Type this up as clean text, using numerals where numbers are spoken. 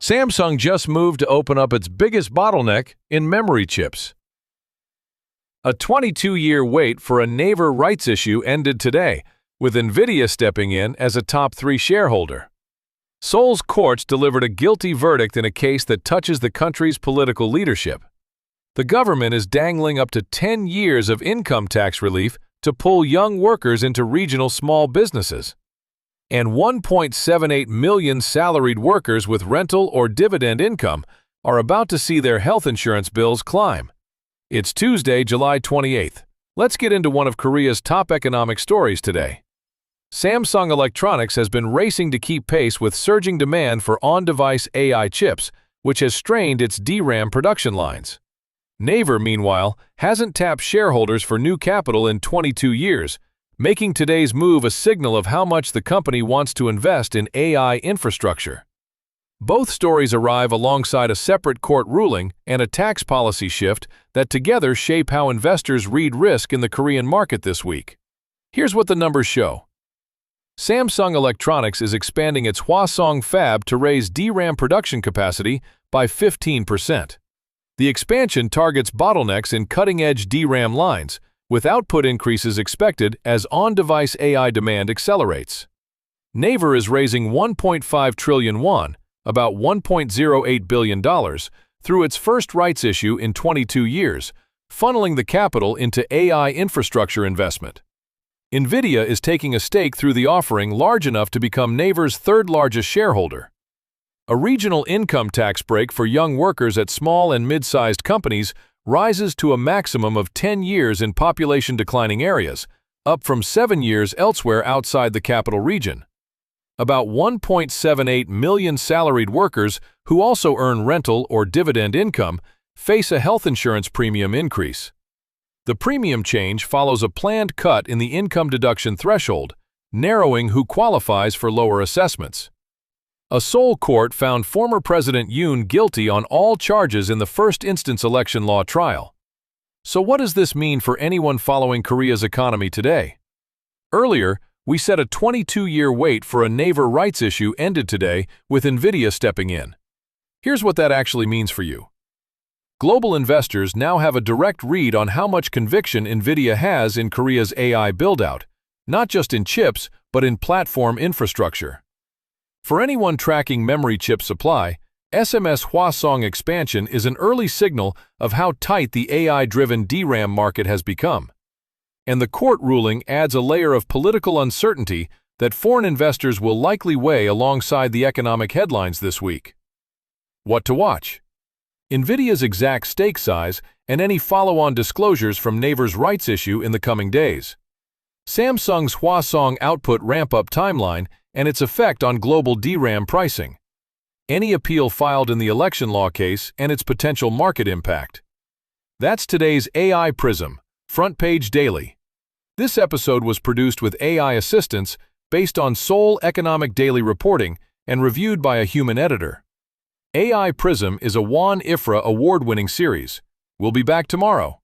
Samsung just moved to open up its biggest bottleneck in memory chips. A 22-year wait for a Naver rights issue ended today, with Nvidia stepping in as a top 3 shareholder. Seoul's courts delivered a guilty verdict in a case that touches the country's political leadership. The government is dangling up to 10 years of income tax relief to pull young workers into regional small businesses. And 1.78 million salaried workers with rental or dividend income are about to see their health insurance bills climb. It's Tuesday, July 28th. Let's get into one of Korea's top economic stories today. Samsung Electronics has been racing to keep pace with surging demand for on-device AI chips, which has strained its DRAM production lines. Naver, meanwhile, hasn't tapped shareholders for new capital in 22 years, making today's move a signal of how much the company wants to invest in AI infrastructure. Both stories arrive alongside a separate court ruling and a tax policy shift that together shape how investors read risk in the Korean market this week. Here's what the numbers show. Samsung Electronics is expanding its Hwaseong fab to raise DRAM production capacity by 15%. The expansion targets bottlenecks in cutting-edge DRAM lines, with output increases expected as on-device AI demand accelerates. Naver is raising 1.5 trillion won, about $1.08 billion, through its first rights issue in 22 years, funneling the capital into AI infrastructure investment. Nvidia is taking a stake through the offering large enough to become Naver's third-largest shareholder. A regional income tax break for young workers at small and mid-sized companies rises to a maximum of 10 years in population-declining areas, up from 7 years elsewhere outside the capital region. About 1.78 million salaried workers who also earn rental or dividend income face a health insurance premium increase. The premium change follows a planned cut in the income deduction threshold, narrowing who qualifies for lower assessments. A Seoul court found former President Yoon guilty on all charges in the first-instance election law trial. So what does this mean for anyone following Korea's economy today? Earlier, we said a 22-year wait for a Naver rights issue ended today with Nvidia stepping in. Here's what that actually means for you. Global investors now have a direct read on how much conviction Nvidia has in Korea's AI build-out, not just in chips, but in platform infrastructure. For anyone tracking memory chip supply, SMEs Hwaseong expansion is an early signal of how tight the AI-driven DRAM market has become. And the court ruling adds a layer of political uncertainty that foreign investors will likely weigh alongside the economic headlines this week. What to watch? Nvidia's exact stake size and any follow-on disclosures from Naver's rights issue in the coming days. Samsung's Hwaseong output ramp-up timeline and its effect on global DRAM pricing. Any appeal filed in the election law case and its potential market impact. That's today's AI Prism, Front Page Daily. This episode was produced with AI assistance based on Seoul Economic Daily reporting and reviewed by a human editor. AI Prism is a Won IFRA award-winning series. We'll be back tomorrow.